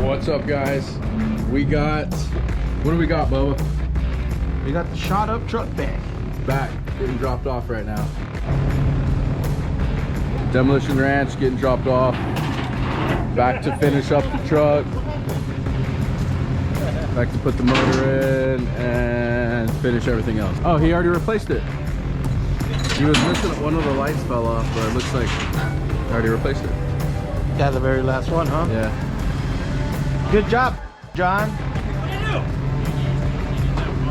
What's up, guys? We got, what do we got, Bubba? We got the shot up truck back. It's back, getting dropped off right now. Demolition Ranch getting dropped off. Back to finish up the truck. Back to put the motor in and finish everything else. Oh, he already replaced it. He was missing, one of the lights fell off, but it looks like I already replaced it. Yeah, the very last one, huh? Yeah. Good job, John.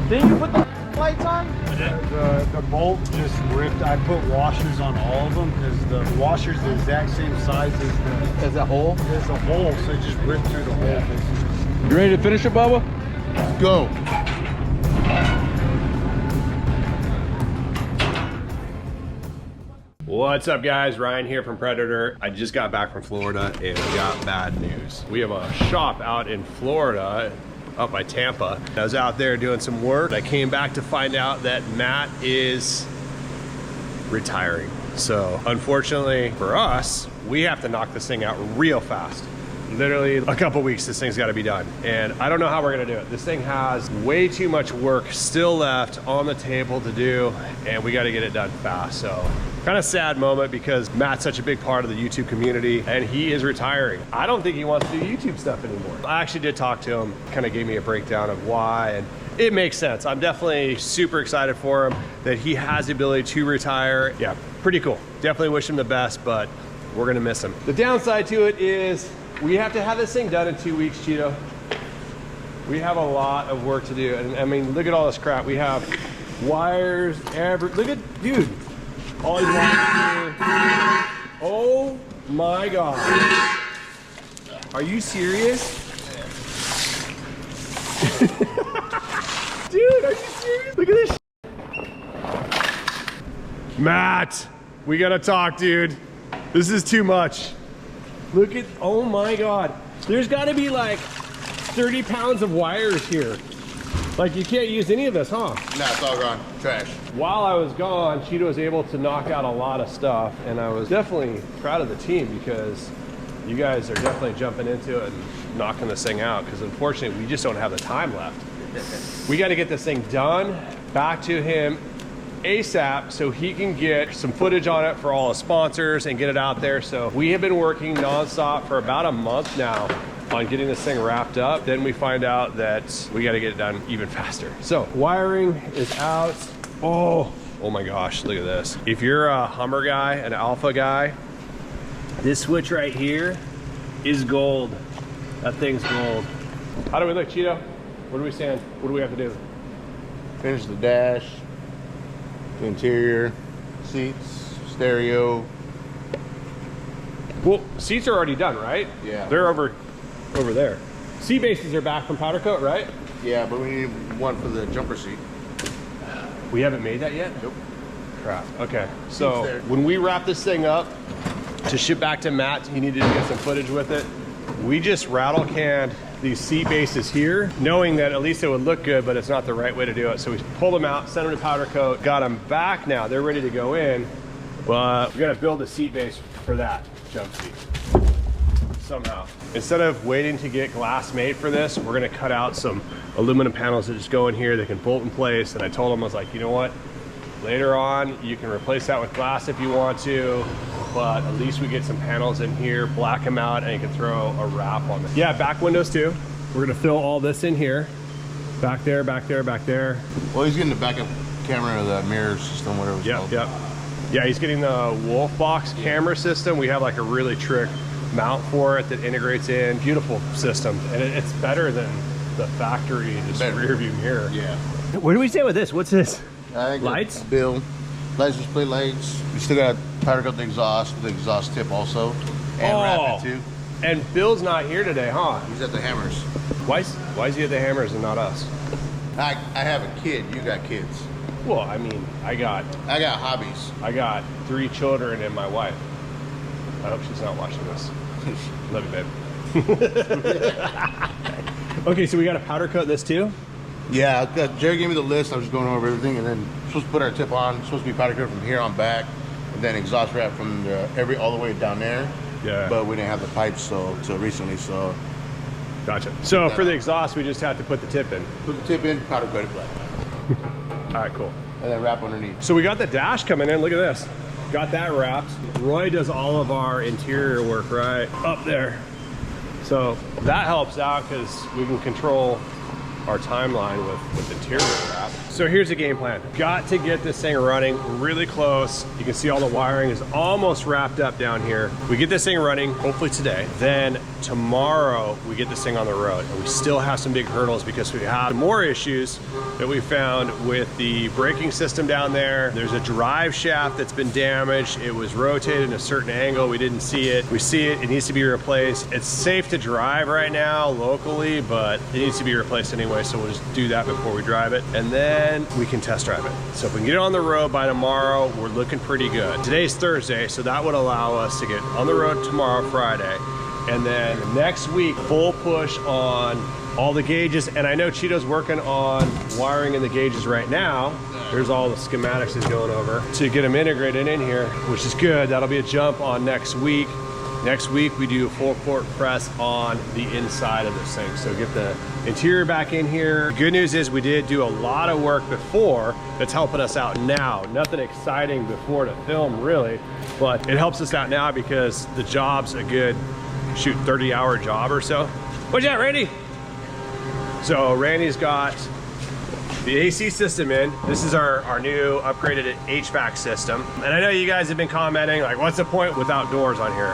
Didn't you put the lights on? The bolt just ripped. I put washers on all of them because the washer's the exact same size as a hole? There's a hole, so it just ripped through the hole. You ready to finish it, Bubba? Go. What's up, guys? Ryan here from Predator. I just got back from Florida and we got bad news. We have a shop out in Florida, up by Tampa. I was out there doing some work. I came back to find out that Matt is retiring. So unfortunately for us, we have to knock this thing out real fast. Literally a couple weeks, this thing's gotta be done. And I don't know how we're gonna do it. This thing has way too much work still left on the table to do, and we gotta get it done fast. So kind of sad moment because Matt's such a big part of the YouTube community and he is retiring. I don't think he wants to do YouTube stuff anymore. I actually did talk to him, kind of gave me a breakdown of why, and it makes sense. I'm definitely super excited for him that he has the ability to retire. Yeah, pretty cool. Definitely wish him the best, but we're gonna miss him. The downside to it is we have to have this thing done in 2 weeks, Cheeto. We have a lot of work to do. And I mean, look at all this crap. We have wires, look at, dude, all these wires here. Oh my God. Are you serious? Dude, are you serious? Look at this shit. Matt, we gotta talk, dude. This is too much. Look at, oh my God. There's gotta be like 30 pounds of wires here. Like you can't use any of this, huh? No, it's all gone. Trash. While I was gone, Cheeto was able to knock out a lot of stuff, and I was definitely proud of the team because you guys are definitely jumping into it and knocking this thing out, because unfortunately we just don't have the time left. We gotta get this thing done, back to him ASAP so he can get some footage on it for all his sponsors and get it out there. So we have been working nonstop for about a month now on getting this thing wrapped up. Then we find out that we got to get it done even faster. So wiring is out. Oh my gosh, look at this. If you're a Hummer guy, an Alpha guy, this switch right here is gold. That thing's gold. How do we look, Cheeto? Where do we stand? What do we have to do? Finish the dash, the interior, seats, stereo. Well, seats are already done, right? Yeah. They're over there. Seat bases are back from powder coat, right? Yeah, but we need one for the jumper seat. We haven't made that yet? Nope. Crap. Okay. So when we wrap this thing up to ship back to Matt, he needed to get some footage with it. We just rattle canned these seat bases here, knowing that at least it would look good, but it's not the right way to do it. So we pulled them out, sent them to powder coat, got them back now. They're ready to go in. But we got to build a seat base for that jump seat somehow. Instead of waiting to get glass made for this, we're going to cut out some aluminum panels that just go in here. They can bolt in place. And I told him, I was like, you know what? Later on, you can replace that with glass if you want to, but at least we get some panels in here, black them out, and you can throw a wrap on them. Yeah, back windows too. We're gonna fill all this in here. Back there, back there, back there. Well, he's getting the backup camera, the mirror system, whatever it's called. Yep. Yeah, he's getting the Wolf Box camera system. We have like a really trick mount for it that integrates in. Beautiful system, and it's better than the factory just rear view mirror. Yeah. Where do we stand with this? What's this? I think Lights? Bill. License plate lights. We still got powder coat the exhaust with the exhaust tip also. And wrap it too. And Bill's not here today, huh? He's at the Hammers. Why is he at the Hammers and not us? I have a kid. You got kids. Well, I mean, I got hobbies. I got 3 children and my wife. I hope she's not watching this. Love you, babe. Okay, so we got to powder coat this too? Yeah, Jerry gave me the list. I was just going over everything, and then supposed to put our tip on. Supposed to be powder coat from here on back, and then exhaust wrap from all the way down there. Yeah. But we didn't have the pipes till recently, so Gotcha. So for the exhaust, we just have to put the tip in. Put the tip in, powder coat it black. All right, cool. And then wrap underneath. So we got the dash coming in, look at this. Got that wrapped. Roy does all of our interior work right up there. So that helps out because we can control our timeline with interior wrap. So here's the game plan. Got to get this thing running really close. You can see all the wiring is almost wrapped up down here. We get this thing running, hopefully today. Then tomorrow we get this thing on the road. And we still have some big hurdles because we have more issues that we found with the braking system down there. There's a drive shaft that's been damaged. It was rotated in a certain angle. We didn't see it. We see it, it needs to be replaced. It's safe to drive right now locally, but it needs to be replaced anyway. So we'll just do that before we drive it. And then we can test drive it. So if we can get it on the road by tomorrow, we're looking pretty good. Today's Thursday, so that would allow us to get on the road tomorrow, Friday. And then next week, full push on all the gauges. And I know Cheeto's working on wiring in the gauges right now. There's all the schematics he's going over to get them integrated in here, which is good. That'll be a jump on next week. Next week, we do a full court press on the inside of this thing. So get the interior back in here. Good news is we did do a lot of work before that's helping us out now. Nothing exciting before to film really, but it helps us out now because the job's a good, shoot, 30-hour job or so. What's that, Randy? So Randy's got the AC system in. This is our new upgraded HVAC system. And I know you guys have been commenting like, what's the point without doors on here?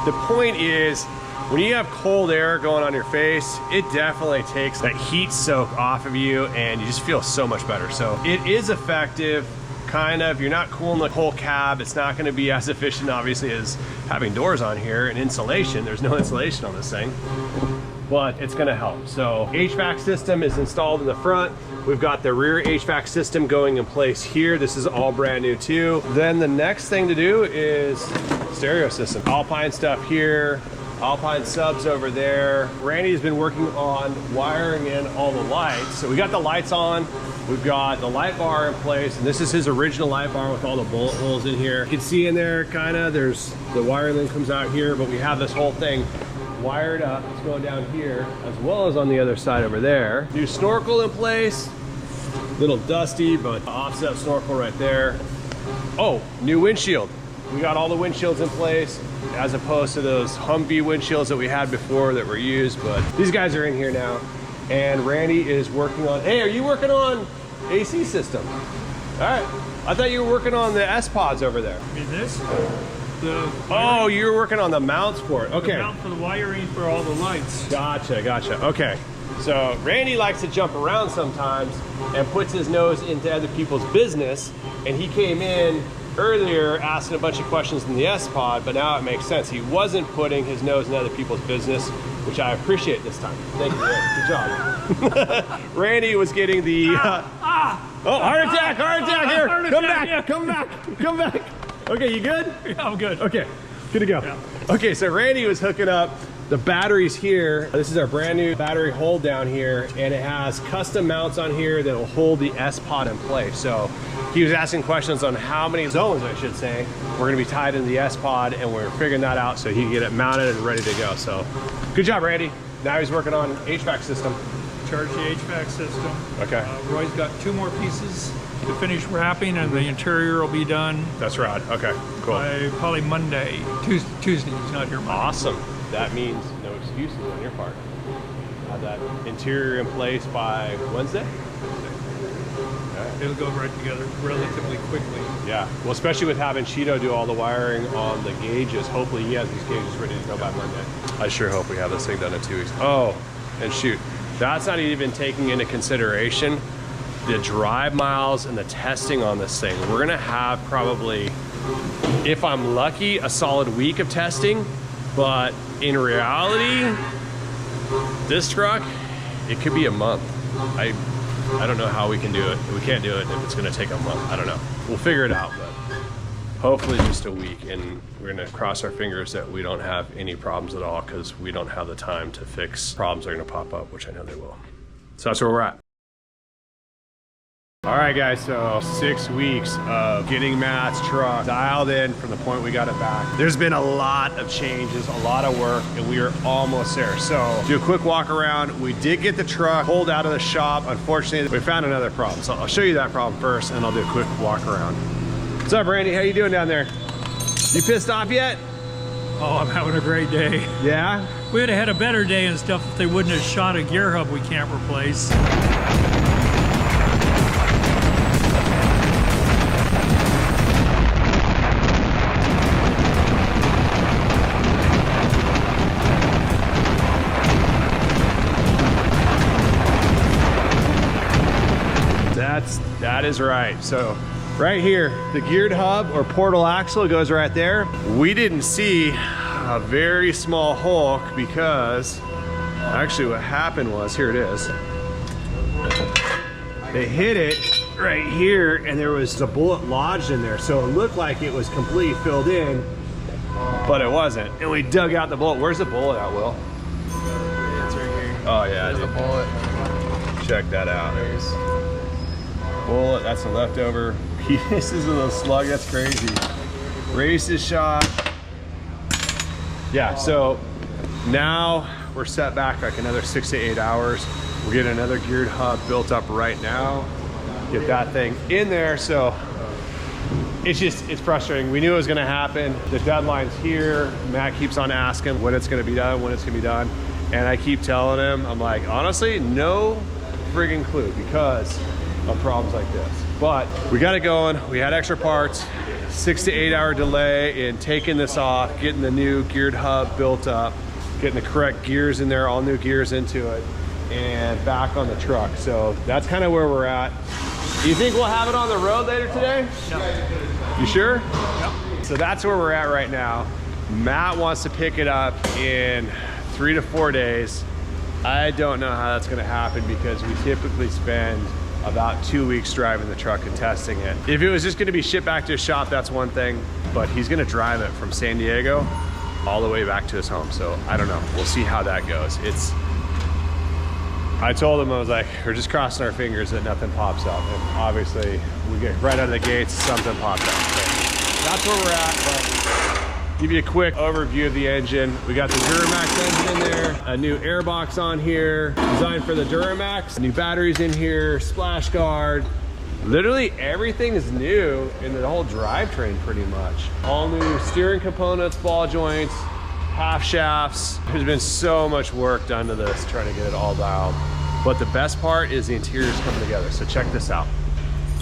The point is, when you have cold air going on your face, it definitely takes that heat soak off of you and you just feel so much better. So it is effective, kind of. You're not cooling the whole cab. It's not gonna be as efficient, obviously, as having doors on here and insulation. There's no insulation on this thing, but it's gonna help. So HVAC system is installed in the front. We've got the rear HVAC system going in place here. This is all brand new too. Then the next thing to do is stereo system. Alpine stuff here, Alpine subs over there. Randy's been working on wiring in all the lights. So we got the lights on. We've got the light bar in place, and this is his original light bar with all the bullet holes in here. You can see in there, kinda, there's the wiring that comes out here, but we have this whole thing wired up. It's going down here, as well as on the other side over there. New snorkel in place. Little dusty, but offset snorkel right there. Oh, new windshield. We got all the windshields in place, as opposed to those Humvee windshields that we had before that were used, but these guys are in here now. And Randy is working on, hey, are you working on AC system? All right, I thought you were working on the S-Pods over there. In this? Oh, you were working on the mounts for it, okay. The mount for the wiring for all the lights. Gotcha, gotcha, okay. So Randy likes to jump around sometimes and puts his nose into other people's business, and he came in earlier asking a bunch of questions in the S-Pod, but now it makes sense. He wasn't putting his nose in other people's business, which I appreciate this time. Thank you, Randy. Good job. Randy was getting the... oh, heart attack here. Come back. Okay, you good? Yeah, I'm good. Okay, good to go. Yeah. Okay, so Randy was hooking up the batteries here. This is our brand new battery hold down here, and it has custom mounts on here that will hold the S-Pod in place. So he was asking questions on how many zones, I should say, we're gonna be tied into the S-Pod, and we're figuring that out so he can get it mounted and ready to go. So good job, Randy. Now he's working on HVAC system. Charge the HVAC system. Okay. Roy's got 2 more pieces to finish wrapping, and the interior will be done That's right. Okay, cool. by probably Monday. Tuesday, he's not here Monday. Awesome. That means no excuses on your part. Have that interior in place by Wednesday? Okay. It'll go right together relatively quickly. Yeah, well, especially with having Cheeto do all the wiring on the gauges. Hopefully he has these gauges ready to go by Monday. I sure hope we have this thing done in 2 weeks. Oh, and shoot, that's not even taking into consideration the drive miles and the testing on this thing. We're gonna have probably, if I'm lucky, a solid week of testing, but in reality, this truck, it could be a month. I don't know how we can do it. We can't do it if it's gonna take a month. I don't know. We'll figure it out, but hopefully just a week, and we're gonna cross our fingers that we don't have any problems at all, because we don't have the time to fix problems that are gonna pop up, which I know they will. So that's where we're at. All right, guys, so 6 weeks of getting Matt's truck dialed in from the point we got it back. There's been a lot of changes, a lot of work, and we are almost there. So do a quick walk around. We did get the truck pulled out of the shop. Unfortunately, we found another problem. So I'll show you that problem first, and I'll do a quick walk around. What's up, Randy? How you doing down there? You pissed off yet? Oh, I'm having a great day. Yeah? We would have had a better day and stuff if they wouldn't have shot a gear hub we can't replace. That is right. So right here, the geared hub or portal axle goes right there. We didn't see a very small hulk because actually what happened was, here it is. They hit it right here and there was a bullet lodged in there. So it looked like it was completely filled in, but it wasn't. And we dug out the bullet. Where's the bullet at, Will? It's right here. Oh yeah, There's dude. a bullet. Check that out. Bullet, that's a leftover. This is a little slug, that's crazy. Race is shot. Yeah, so now we're set back like another 6 to 8 hours. We'll get another geared hub built up right now. Get that thing in there. So it's frustrating. We knew it was gonna happen. The deadline's here. Matt keeps on asking when it's gonna be done, when it's gonna be done. And I keep telling him, I'm like, honestly, no friggin' clue because of problems like this. But we got it going. We had extra parts. 6 to 8 hour delay in taking this off, getting the new geared hub built up, getting the correct gears in there, all new gears into it, and back on the truck. So that's kind of where we're at. Do you think we'll have it on the road later today? Yep. You sure? Yep. So that's where we're at right now. Matt wants to pick it up in 3 to 4 days. I don't know how that's gonna happen because we typically spend about 2 weeks driving the truck and testing it. If it was just gonna be shipped back to his shop, that's one thing, but he's gonna drive it from San Diego all the way back to his home. So I don't know, we'll see how that goes. I told him, I was like, we're just crossing our fingers that nothing pops up. And obviously we get right out of the gates, something popped up. So that's where we're at, but give you a quick overview of the engine. We got the Duramax engine in there, a new airbox on here, designed for the Duramax, new batteries in here, splash guard. Literally everything is new in the whole drivetrain pretty much. All new steering components, ball joints, half shafts. There's been so much work done to this trying to get it all dialed. But the best part is the interior's coming together. So check this out.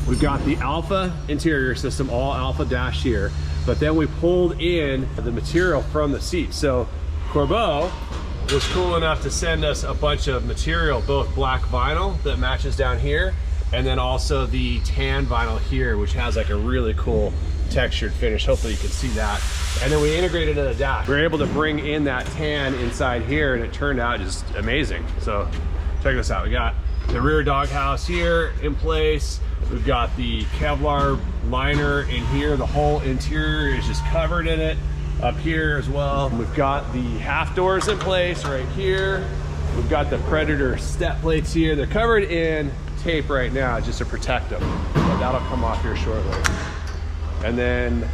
We've got the Alpha interior system, all Alpha dash here. But then we pulled in the material from the seat. So Corbeau was cool enough to send us a bunch of material, both black vinyl that matches down here, and then also the tan vinyl here, which has like a really cool textured finish. Hopefully you can see that. And then we integrated in the dash. We were able to bring in that tan inside here and it turned out just amazing. So check this out. We got the rear doghouse here in place. We've got the Kevlar liner in here. The whole interior is just covered in it. Up here as well. We've got the half doors in place right here. We've got the Predator step plates here. They're covered in tape right now just to protect them. But that'll come off here shortly. And then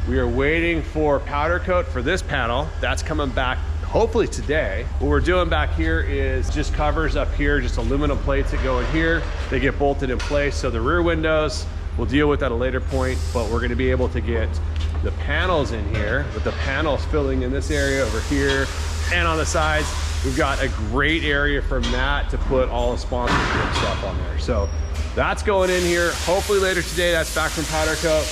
we are waiting for powder coat for this panel. That's coming back hopefully today. What we're doing back here is just covers up here, just aluminum plates that go in here. They get bolted in place. So the rear windows, we'll deal with at a later point, but we're gonna be able to get the panels in here, with the panels filling in this area over here and on the sides. We've got a great area for Matt to put all the sponsorship stuff on there. So that's going in here. Hopefully later today, that's back from powder coat.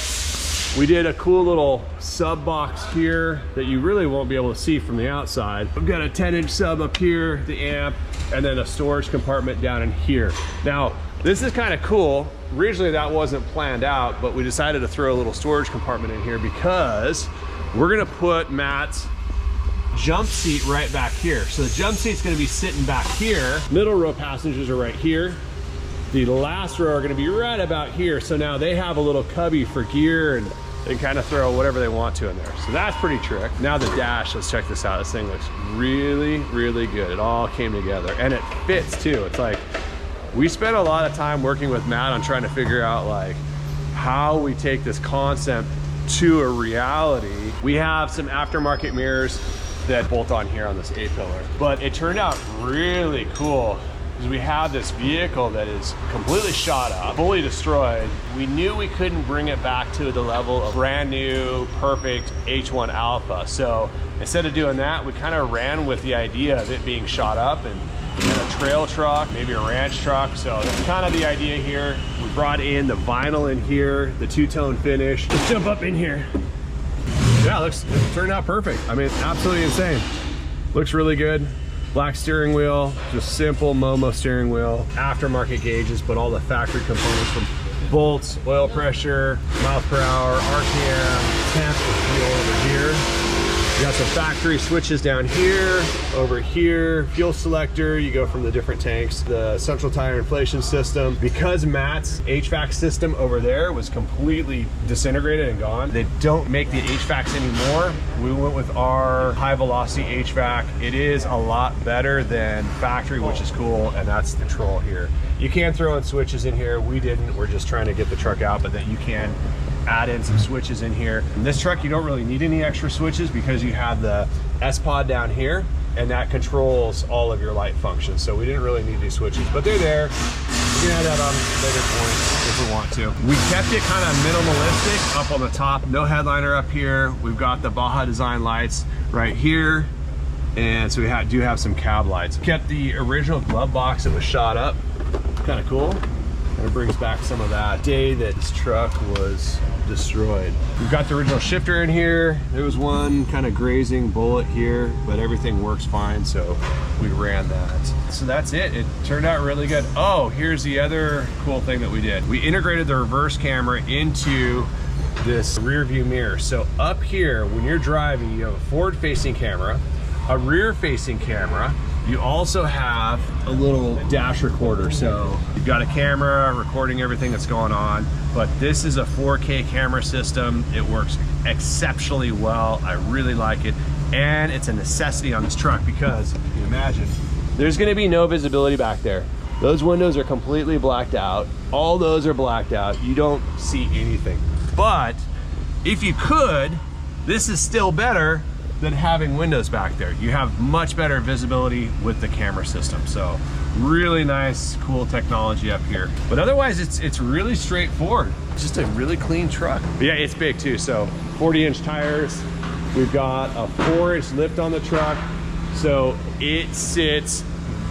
We did a cool little sub box here that you really won't be able to see from the outside. We've got a 10-inch sub up here, the amp, and then a storage compartment down in here. Now, this is kind of cool. Originally that wasn't planned out, but we decided to throw a little storage compartment in here because we're gonna put Matt's jump seat right back here. So the jump seat's gonna be sitting back here. Middle row passengers are right here. The last row are gonna be right about here. So now they have a little cubby for gear and they can kind of throw whatever they want to in there. So that's pretty trick. Now the dash, let's check this out. This thing looks really, really good. It all came together and it fits too. It's like, We spent a lot of time working with Matt on trying to figure out like how we take this concept to a reality. We have some aftermarket mirrors that bolt on here on this A-pillar, but it turned out really cool because we have this vehicle that is completely shot up, fully destroyed. We knew we couldn't bring it back to the level of brand new, perfect H1 Alpha. So instead of doing that, we kind of ran with the idea of it being shot up and a trail truck, maybe a ranch truck. So that's kind of the idea here. We brought in the vinyl in here, the two-tone finish. Let's jump up in here. Yeah, it turned out perfect. I mean, absolutely insane. Looks really good. Black steering wheel, just simple Momo steering wheel. Aftermarket gauges, but all the factory components from bolts, oil pressure, miles per hour, RPM, temp, fuel over here. You got some factory switches down here, over here, fuel selector, you go from the different tanks, the central tire inflation system. Because Matt's HVAC system over there was completely disintegrated and gone, they don't make the HVACs anymore. We went with our high velocity HVAC. It is a lot better than factory, which is cool, and that's the control here. You can throw in switches in here. We didn't, we're just trying to get the truck out, but then you can add in some switches in here. In this truck, you don't really need any extra switches because you have the S-Pod down here, and that controls all of your light functions. So we didn't really need these switches, but they're there. We can add that on later points if we want to. We kept it kind of minimalistic up on the top. No headliner up here. We've got the Baja Design lights right here. And so we do have some cab lights. Kept the original glove box that was shot up. Kind of cool. And it brings back some of that day that this truck was destroyed. We've got the original shifter in here. There was one kind of grazing bullet here, but everything works fine, so we ran that. So that's it. It turned out really good. Oh, here's the other cool thing that we did. We integrated the reverse camera into this rear view mirror. So up here, when you're driving, you have a forward-facing camera, a rear-facing camera. You also have a little dash recorder. So you've got a camera recording everything that's going on, but this is a 4K camera system. It works exceptionally well. I really like it. And it's a necessity on this truck because you can imagine, there's gonna be no visibility back there. Those windows are completely blacked out. All those are blacked out. You don't see anything. But if you could, this is still better than having windows back there. You have much better visibility with the camera system. So really nice, cool technology up here. But otherwise, it's really straightforward. Just a really clean truck. But yeah, it's big too. So 40-inch tires. We've got a 4-inch lift on the truck. So it sits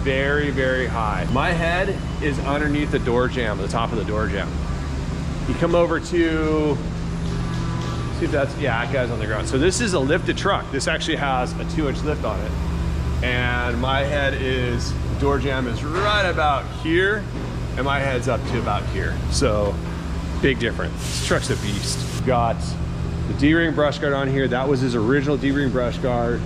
very, very high. My head is underneath the door jamb, the top of the door jamb. You come over to, see if that's, yeah, that guy's on the ground. So this is a lifted truck. This actually has a 2-inch lift on it. And my head is, the door jamb is right about here, and my head's up to about here. So big difference. This truck's a beast. Got the D-ring brush guard on here. That was his original D-ring brush guard.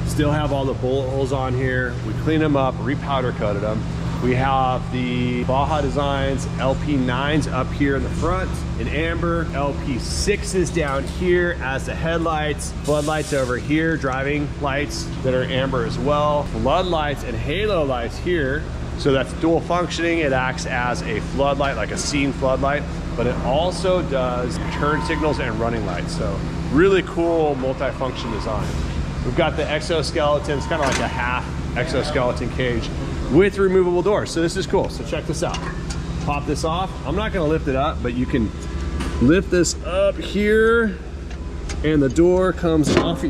Still have all the bullet holes on here. We cleaned them up, repowder coated them. We have the Baja Designs LP9s up here in the front in amber, LP6s down here as the headlights, floodlights over here, driving lights that are amber as well, floodlights and halo lights here. So that's dual functioning. It acts as a floodlight, like a scene floodlight, but it also does turn signals and running lights. So really cool multi-function design. We've got the exoskeleton. It's kind of like a half exoskeleton cage with removable doors. So this is cool. So check this out. Pop this off. I'm not gonna lift it up, but you can lift this up here and the door comes off.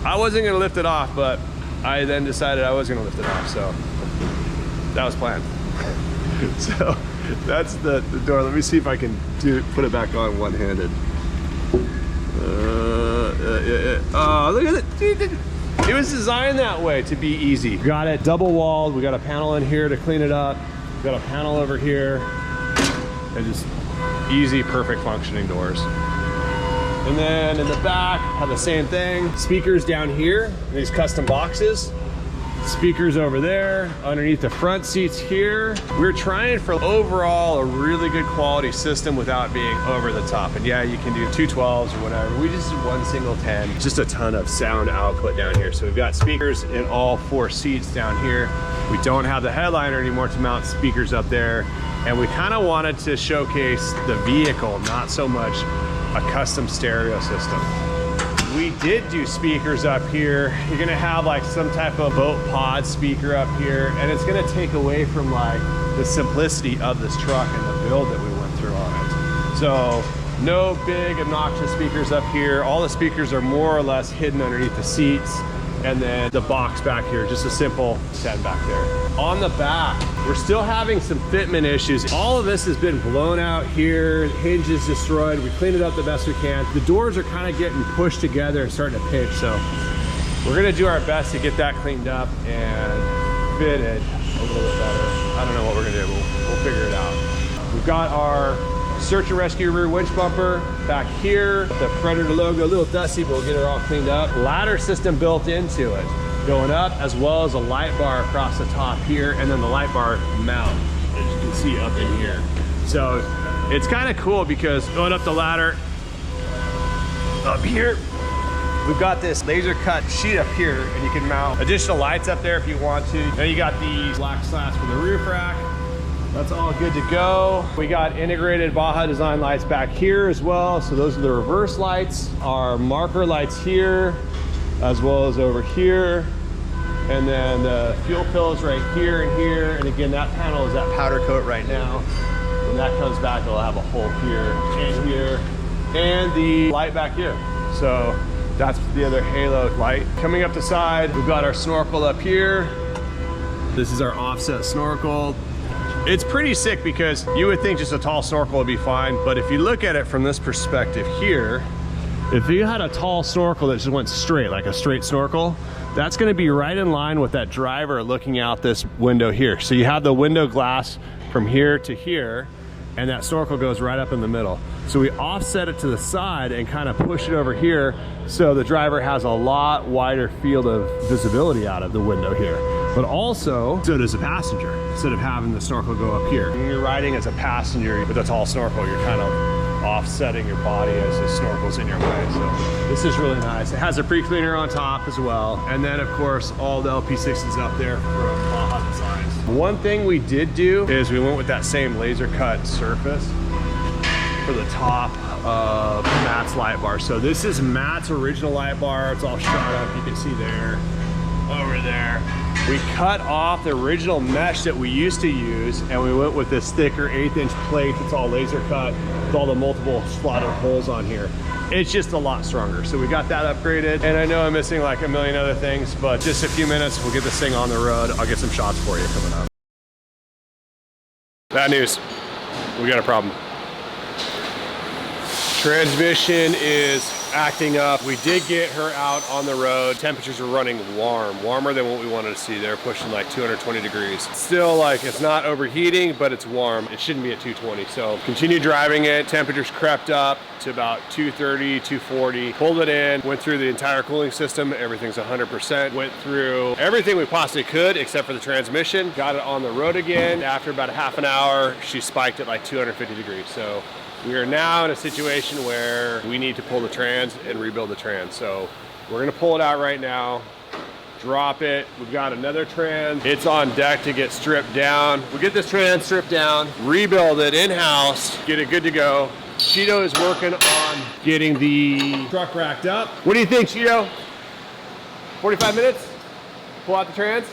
I wasn't gonna lift it off, but I then decided I was gonna lift it off. So that was planned. So that's the door. Let me see if I can put it back on one-handed. Look at it. It was designed that way to be easy. Got it double walled. We got a panel in here to clean it up. We got a panel over here. And just easy, perfect functioning doors. And then in the back, have the same thing. Speakers down here, these custom boxes. Speakers over there, underneath the front seats here. We're trying for overall a really good quality system without being over the top. And yeah, you can do 2 12s or whatever. We just did one single 10. Just a ton of sound output down here. So we've got speakers in all 4 seats down here. We don't have the headliner anymore to mount speakers up there. And we kind of wanted to showcase the vehicle, not so much a custom stereo system. We did do speakers up here. You're gonna have like some type of boat pod speaker up here, and it's gonna take away from like the simplicity of this truck and the build that we went through on it. So no big obnoxious speakers up here. All the speakers are more or less hidden underneath the seats. And then the box back here, just a simple 10 back there. On the back, we're still having some fitment issues. All of this has been blown out here, hinges destroyed. We cleaned it up the best we can. The doors are kind of getting pushed together and starting to pinch, so we're gonna do our best to get that cleaned up and fitted a little bit better. I don't know what we're gonna do, we'll figure it out. We've got our search and rescue rear winch bumper back here. The Predator logo, a little dusty, but we'll get it all cleaned up. Ladder system built into it, going up, as well as a light bar across the top here, and then the light bar mount, as you can see up in here. So it's kind of cool because going up the ladder, up here, we've got this laser cut sheet up here, and you can mount additional lights up there if you want to. Then you got these black slats for the roof rack. That's all good to go. We got integrated Baja design lights back here as well. So those are the reverse lights. Our marker lights here, as well as over here. And then the fuel pills right here and here. And again, that panel is that powder coat right now. When that comes back, it'll have a hole here and here. And the light back here. So that's the other halo light. Coming up the side, we've got our snorkel up here. This is our offset snorkel. It's pretty sick because you would think just a tall snorkel would be fine, but if you look at it from this perspective here, if you had a tall snorkel that just went straight, like a straight snorkel, that's gonna be right in line with that driver looking out this window here. So you have the window glass from here to here, and that snorkel goes right up in the middle. So we offset it to the side and kind of push it over here so the driver has a lot wider field of visibility out of the window here. But also, so does a passenger, instead of having the snorkel go up here. When you're riding as a passenger with a tall snorkel, you're kind of offsetting your body as the snorkel's in your way. So this is really nice. It has a pre-cleaner on top as well. And then of course, all the LP6s up there from Baja Designs. One thing we did do is we went with that same laser cut surface for the top of Matt's light bar. So this is Matt's original light bar. It's all shot up, you can see there, over there. We cut off the original mesh that we used to use, and we went with this thicker 1/8" plate that's all laser cut with all the multiple slotted holes on here. It's just a lot stronger. So we got that upgraded, and I know I'm missing like a million other things, but just a few minutes, we'll get this thing on the road. I'll get some shots for you coming up. Bad news, we got a problem. Transmission is acting up. We did get her out on the road. Temperatures are running warm, warmer than what we wanted to see. They're pushing like 220 degrees. Still, like, it's not overheating, but it's warm. It shouldn't be at 220. So continue driving it. Temperatures crept up to about 230, 240. Pulled it in, went through the entire cooling system. Everything's 100%. Went through everything we possibly could except for the transmission. Got it on the road again. After about a half an hour, she spiked at like 250 degrees. So we are now in a situation where we need to pull the trans and rebuild the trans. So we're gonna pull it out right now, drop it. We've got another trans. It's on deck to get stripped down. We get this trans stripped down, rebuild it in-house, get it good to go. Cheeto is working on getting the truck racked up. What do you think, Cheeto? 45 minutes? Pull out the trans?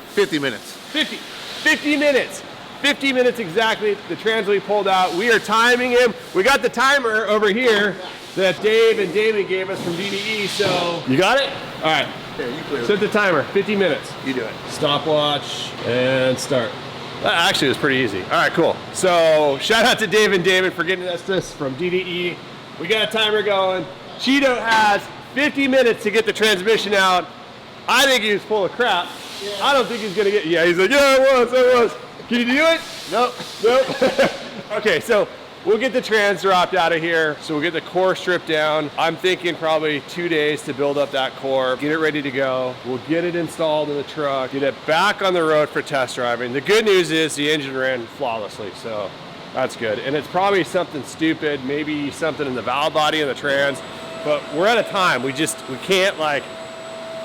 50 minutes. 50 minutes. 50 minutes exactly, the trans will be pulled out. We are timing him. We got the timer over here that Dave and Damon gave us from DDE, so. You got it? All right. Okay, you clear. Set the timer, 50 minutes. You do it. Stopwatch and start. That actually was pretty easy. All right, cool. So shout out to Dave and Damon for getting us this from DDE. We got a timer going. Cheeto has 50 minutes to get the transmission out. I think he was full of crap. Yeah. I don't think he's gonna get, yeah, he's like, yeah, I was. Can you do it? Nope. Nope. Okay, so we'll get the trans dropped out of here. So we'll get the core stripped down. I'm thinking probably 2 days to build up that core, get it ready to go. We'll get it installed in the truck, get it back on the road for test driving. The good news is the engine ran flawlessly, so that's good. And it's probably something stupid, maybe something in the valve body and the trans, but we're out of time. We can't like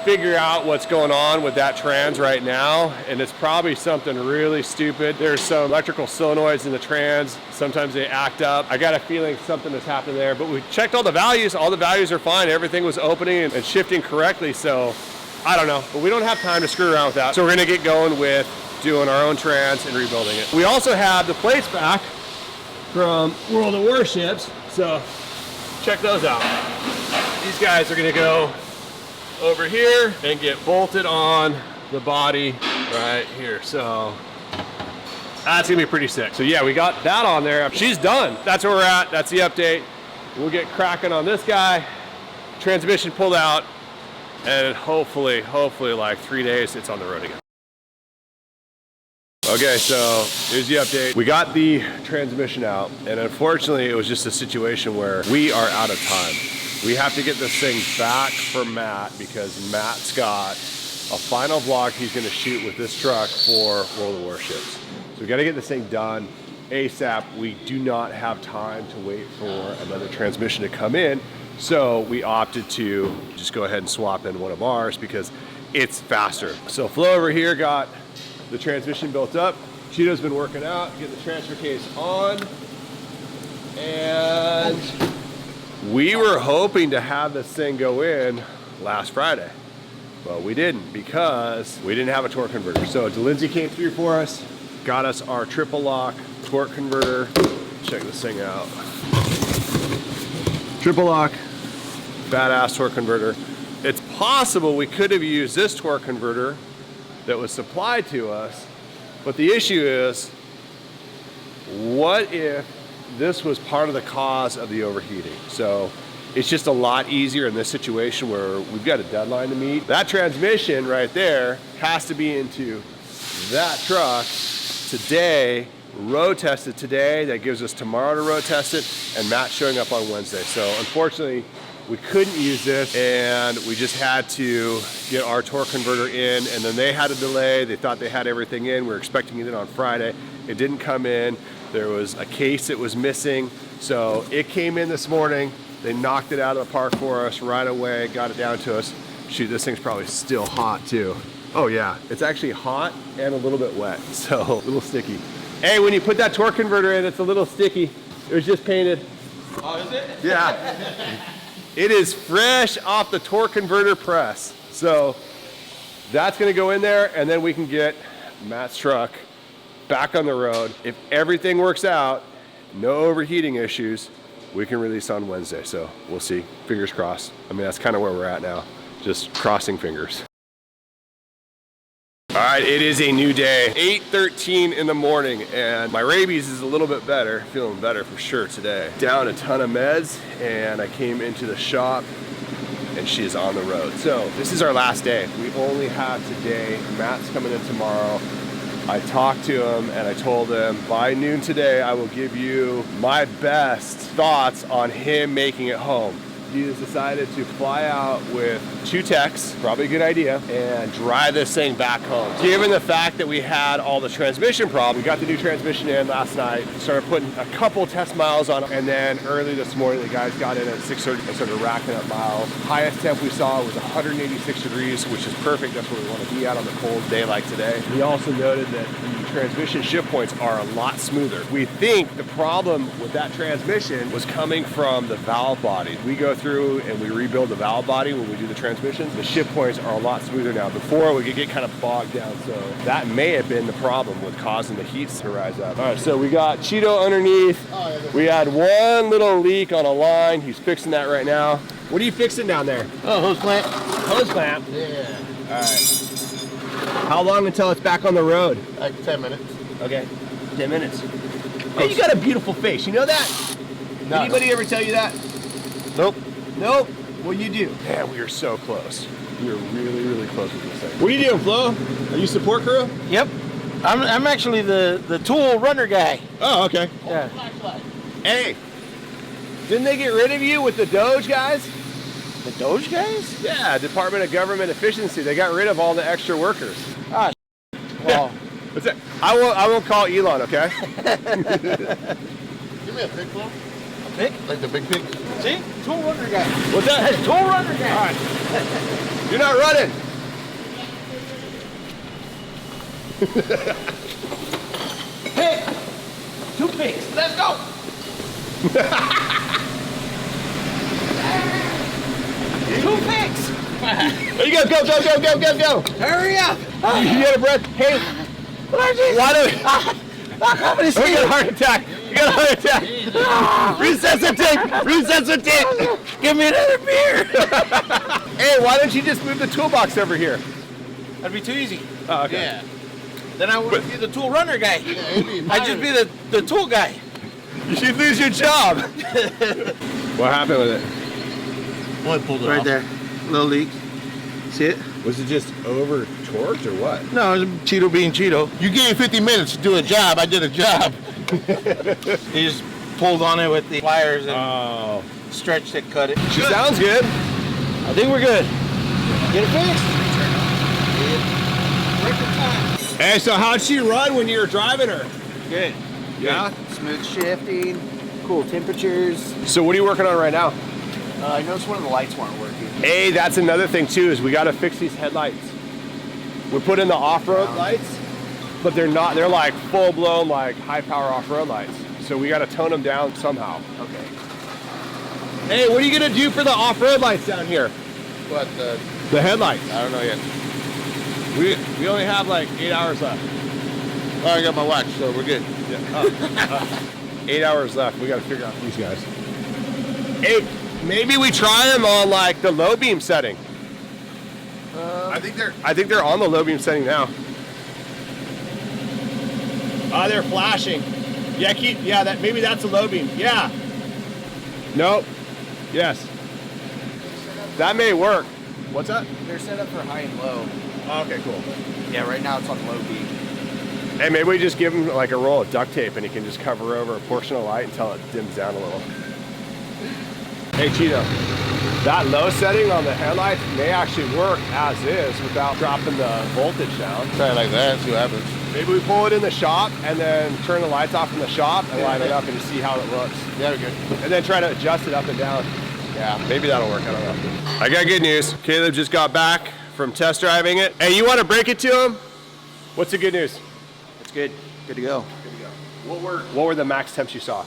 figure out what's going on with that trans right now, and it's probably something really stupid. There's some electrical solenoids in the trans. Sometimes they act up. I got a feeling something has happened there, but we checked all the values. All the values are fine. Everything was opening and shifting correctly, so I don't know, but we don't have time to screw around with that. So we're gonna get going with doing our own trans and rebuilding it. We also have the plates back from World of Warships, so check those out. These guys are gonna go over here and get bolted on the body right here. So that's gonna be pretty sick. So yeah, we got that on there. She's done. That's where we're at. That's the update. We'll get cracking on this guy. Transmission pulled out, and hopefully like 3 days it's on the road again. Okay, so here's the update. We got the transmission out, and unfortunately it was just a situation where we are out of time. We have to get this thing back for Matt because Matt's got a final vlog he's gonna shoot with this truck for World of Warships. So we gotta get this thing done ASAP. We do not have time to wait for another transmission to come in. So we opted to just go ahead and swap in one of ours because it's faster. So Flo over here got the transmission built up. Cheeto's been working out, getting the transfer case on. And we were hoping to have this thing go in last Friday, but we didn't because we didn't have a torque converter. So DeLindsay came through for us, got us our triple lock torque converter. Check this thing out. Triple lock, badass torque converter. It's possible we could have used this torque converter that was supplied to us, but the issue is, what if this was part of the cause of the overheating? So it's just a lot easier in this situation where we've got a deadline to meet. That transmission right there has to be into that truck today, road tested today. That gives us tomorrow to road test it, and Matt's showing up on Wednesday. So unfortunately, we couldn't use this, and we just had to get our torque converter in, and then they had a delay. They thought they had everything in. We were expecting it in on Friday. It didn't come in. There was a case that was missing. So it came in this morning. They knocked it out of the park for us right away, got it down to us. Shoot, this thing's probably still hot too. Oh yeah, it's actually hot and a little bit wet, so a little sticky. Hey, when you put that torque converter in, it's a little sticky. It was just painted. Oh, is it? Yeah. It is fresh off the torque converter press. So that's gonna go in there, and then we can get Matt's truck back on the road. If everything works out, no overheating issues, we can release on Wednesday. So we'll see, fingers crossed. I mean, that's kind of where we're at now, just crossing fingers. All right, it is a new day, 8:13 in the morning, and my rabies is a little bit better, feeling better for sure today. Down a ton of meds, and I came into the shop, and she is on the road. So this is our last day. We only have today. Matt's coming in tomorrow. I talked to him, and I told him by noon today, I will give you my best thoughts on him making it home. He has decided to fly out with 2 techs, probably a good idea, and drive this thing back home. Given the fact that we had all the transmission problems, we got the new transmission in last night, started putting a couple test miles on it, and then early this morning, the guys got in at 6:30 and started racking up miles. Highest temp we saw was 186 degrees, which is perfect. That's where we want to be at on a cold day like today. We also noted that the transmission shift points are a lot smoother. We think the problem with that transmission was coming from the valve body. We go through and we rebuild the valve body when we do the transmission. The shift points are a lot smoother now. Before, we could get kind of bogged down, so that may have been the problem with causing the heats to rise up. All right, so we got Cheeto underneath. We had one little leak on a line. He's fixing that right now. What are you fixing down there? Oh, hose clamp. Hose clamp? Yeah. All right. How long until it's back on the road? Like 10 minutes. Okay, 10 minutes. Hey, you got a beautiful face, you know that? No. Anybody ever tell you that? Nope. Nope. Well, you do. Man, we are so close. We are really, really close with this thing. What are you doing, Flo? Are you support crew? Yep. I'm actually the tool runner guy. Oh, okay. Yeah. Hey, didn't they get rid of you with the Doge guys? The Doge guys? Yeah, Department of Government Efficiency. They got rid of all the extra workers. Ah, well, What's that? I won't call Elon, okay? Give me a pick, bro. a pick? Like the big pick. See? Tool runner guy. What's that? Tool runner guy. All right. You're not running. Pick. 2 picks. Let's go. Two picks. There you go, go. Hurry up. You get a breath. Hey, why don't you got a heart attack? You got a heart attack. Resuscitate. Give me another beer. Hey, why don't you just move the toolbox over here? That'd be too easy. Oh, okay. Yeah. Then I wouldn't be the tool runner guy. Yeah, I'd just be the tool guy. You should lose your job. What happened with it? Only pulled it Right off. there. Little leak. See it? Was it just over torqued or what? No, it was Cheeto being Cheeto. You gave me 50 minutes to do a job. I did a job. He just pulled on it with the pliers and Oh. stretched it, cut it. Sounds good. I think we're good. Get it fixed. Hey, so how'd she run when you were driving her? Good. Yeah? Smooth shifting, cool temperatures. So what are you working on right now? I noticed one of the lights weren't working. Hey, that's another thing too, is we gotta fix these headlights. We put in the off-road lights, but they're not, they're like full-blown, like high-power off-road lights. So we gotta tone them down somehow. Okay. Hey, what are you gonna do for the off-road lights down here? But The headlights. I don't know yet. We only have like 8 hours left. Oh, I got my watch, so we're good. Yeah. 8 hours left. We gotta figure out these guys. Hey, maybe we try them on like the low beam setting. I think they're on the low beam setting now. Ah, they're flashing. Yeah, maybe that's a low beam. Yeah. Nope. Yes. That may work. What's that? They're set up for high and low. Oh, okay, cool. Yeah, right now it's on low beam. Hey, maybe we just give him like a roll of duct tape and he can just cover over a portion of light until it dims down a little. Hey, Cheeto, that low setting on the headlights may actually work as is without dropping the voltage down. Try it like that, see what happens. Maybe we pull it in the shop and then turn the lights off in the shop and light it up and see how it looks. Yeah, we're good. And then try to adjust it up and down. Yeah, maybe that'll work, I don't know. I got good news. Caleb just got back from test driving it. Hey, you want to break it to him? What's the good news? It's good. Good to go. What were the max temps you saw?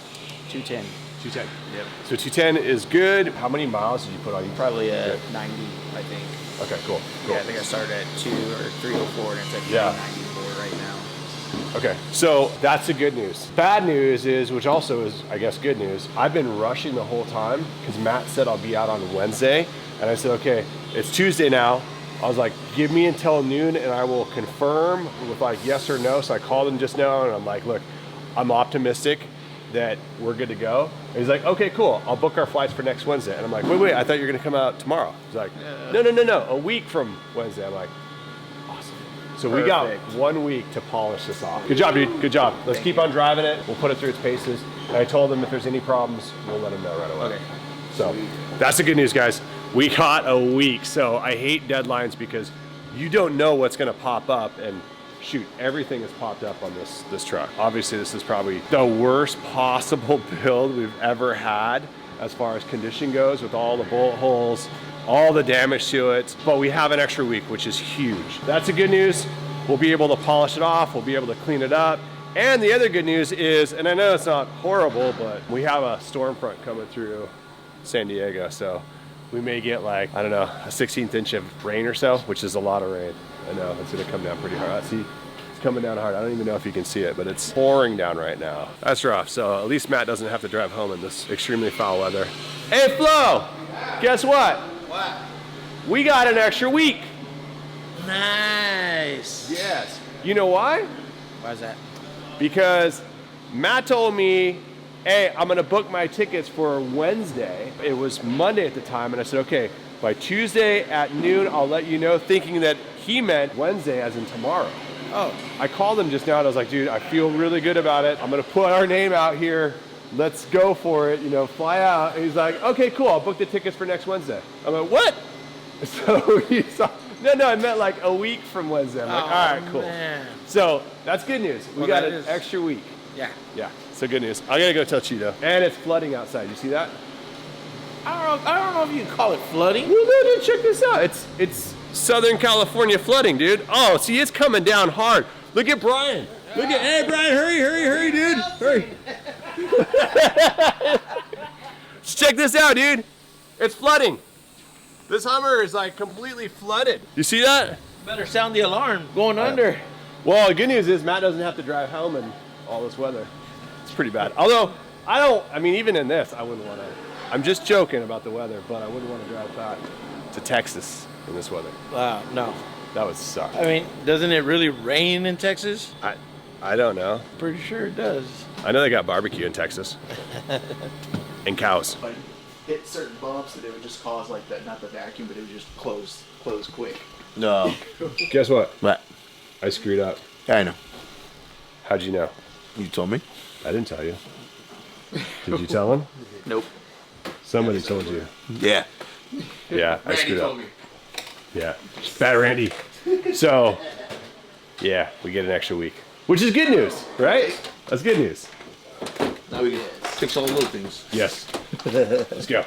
210. 210. Yep. So 210 is good. How many miles did you put on? You Probably at 90, I think. Okay, cool. Yeah, I think I started at 2 or 304 and it's at Yeah. 94 right now. Okay, so that's the good news. Bad news is, which also is, I guess, good news, I've been rushing the whole time because Matt said I'll be out on Wednesday. And I said, okay, it's Tuesday now. I was like, give me until noon and I will confirm with like yes or no. So I called him just now and I'm like, look, I'm optimistic that we're good to go. And he's like, okay, cool. I'll book our flights for next Wednesday. And I'm like, wait, I thought you were gonna come out tomorrow. He's like, no, a week from Wednesday. I'm like, awesome. So we got 1 week to polish this off. Good job, dude, good job. Let's keep on driving it. We'll put it through its paces. And I told him if there's any problems, we'll let him know right away. Okay. So that's the good news, guys. We got a week. So I hate deadlines because you don't know what's gonna pop up, and shoot, everything has popped up on this truck. Obviously, this is probably the worst possible build we've ever had as far as condition goes, with all the bullet holes, all the damage to it. But we have an extra week, which is huge. That's the good news. We'll be able to polish it off. We'll be able to clean it up. And the other good news is, and I know it's not horrible, but we have a storm front coming through San Diego. So we may get like, I don't know, a 16th inch of rain or so, which is a lot of rain. I know, it's gonna come down pretty hard. See, it's coming down hard. I don't even know if you can see it, but it's pouring down right now. That's rough. So at least Matt doesn't have to drive home in this extremely foul weather. Hey, Flo, guess what? What? We got an extra week. Nice. Yes. You know why? Why is that? Because Matt told me, hey, I'm gonna book my tickets for Wednesday. It was Monday at the time, and I said, okay, by Tuesday at noon, I'll let you know, thinking that he meant Wednesday as in tomorrow. Oh. I called him just now and I was like, dude, I feel really good about it. I'm gonna put our name out here let's go for it, you know, fly out. And he's like, okay, cool, I'll book the tickets for next Wednesday. I'm like, what? So he's like, no, I meant like a week from Wednesday. I'm like, all right, cool. Man. So that's good news. We got an extra week. Yeah. Yeah, so good news. I gotta go tell Cheeto. And it's flooding outside, you see that? I don't know if you can call it flooding. Well, no, dude, check this out. It's Southern California flooding, dude. Oh, see, it's coming down hard. Look at Brian. Look at, hey, Brian, hurry, dude. Hurry. Check this out, dude. It's flooding. This Hummer is like completely flooded. You see that? Better sound the alarm going under. Well, the good news is Matt doesn't have to drive home in all this weather. It's pretty bad. Although, I mean, even in this, I wouldn't want to. I'm just joking about the weather, but I wouldn't want to drive back to Texas in this weather. Wow, no. That would suck. I mean, doesn't it really rain in Texas? I don't know. Pretty sure it does. I know they got barbecue in Texas. And cows. Like hit certain bumps and it would just cause like that, not the vacuum, but it would just close quick. No. Guess what? What? I screwed up. Yeah, I know. How'd you know? You told me. I didn't tell you. Did you tell him? Nope. Somebody told you. Yeah. Yeah, I screwed up. me. Yeah. Bad Randy. So, yeah, we get an extra week. Which is good news, right? That's good news. Now we can fix all the little things. Yes. Let's go.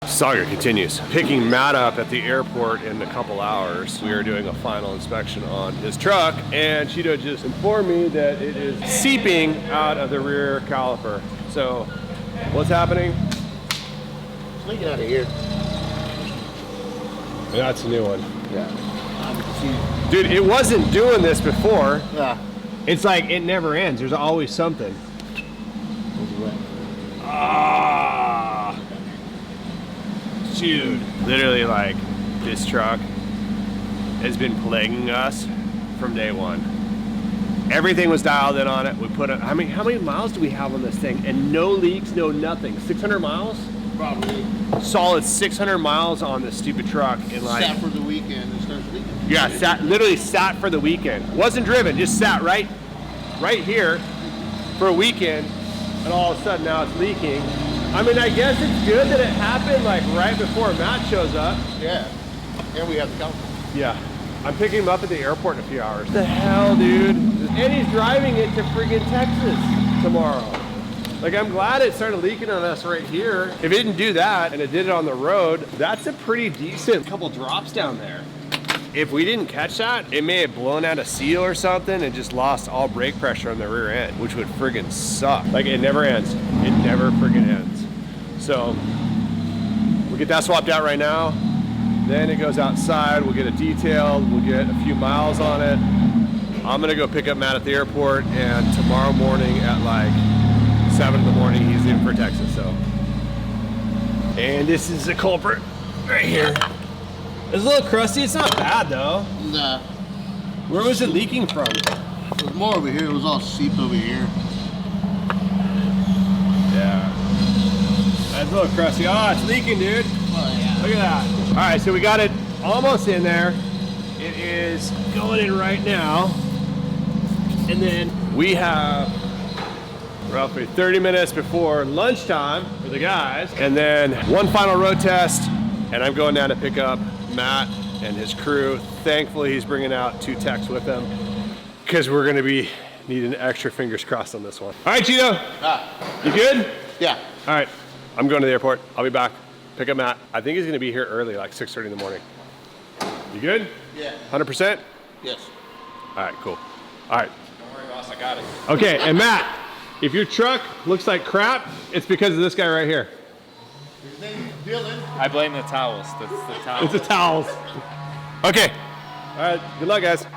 Saga continues. Picking Matt up at the airport in a couple hours. We are doing a final inspection on his truck, and Cheeto just informed me that it is seeping out of the rear caliper. So, what's happening? It's leaking out of here. That's a new one. Yeah. Dude, it wasn't doing this before. Yeah. It's like it never ends. There's always something. Ah, dude. Literally, like, this truck has been plaguing us from day one. Everything was dialed in on it. We put it. How many miles do we have on this thing? And no leaks, no nothing. 600 miles? Probably. Solid 600 miles on this stupid truck. And like, Sat for the weekend and starts leaking. yeah, literally sat for the weekend. Wasn't driven, just sat right here for a weekend, and all of a sudden now it's leaking. I mean, I guess it's good that it happened like right before Matt shows up. Yeah. And we have the count. Yeah. I'm picking him up at the airport in a few hours. The hell, dude? And he's driving it to friggin' Texas tomorrow. Like, I'm glad it started leaking on us right here. If it didn't do that and it did it on the road, that's a pretty decent couple drops down there. If we didn't catch that, it may have blown out a seal or something and just lost all brake pressure on the rear end, which would friggin' suck. Like, it never ends. It never friggin' ends. So, we'll get that swapped out right now. Then it goes outside, we'll get it detailed, we'll get a few miles on it. I'm gonna go pick up Matt at the airport, and tomorrow morning at like 7 in the morning, he's in for Texas, so. And this is the culprit right here. It's a little crusty, it's not bad though. Nah. Where was it leaking from? It was more over here, it was all seeped over here. Yeah. That's a little crusty. Oh, it's leaking, dude. Oh, yeah. Look at that. All right, so we got it almost in there. It is going in right now. And then we have roughly 30 minutes before lunchtime for the guys. And then one final road test, and I'm going down to pick up Matt and his crew. Thankfully, he's bringing out 2 techs with him because we're gonna be needing extra fingers crossed on this one. All right, Cheeto. You good? Yeah. All right, I'm going to the airport. I'll be back. Pick up Matt. I think he's gonna be here early, like 6:30 in the morning. You good? Yeah. 100%? Yes. All right, cool. All right. Don't worry, boss, I got it. Okay, and Matt, if your truck looks like crap, it's because of this guy right here. His name is Dylan. I blame the towels. That's the towels. It's the towels. Okay. All right, good luck, guys.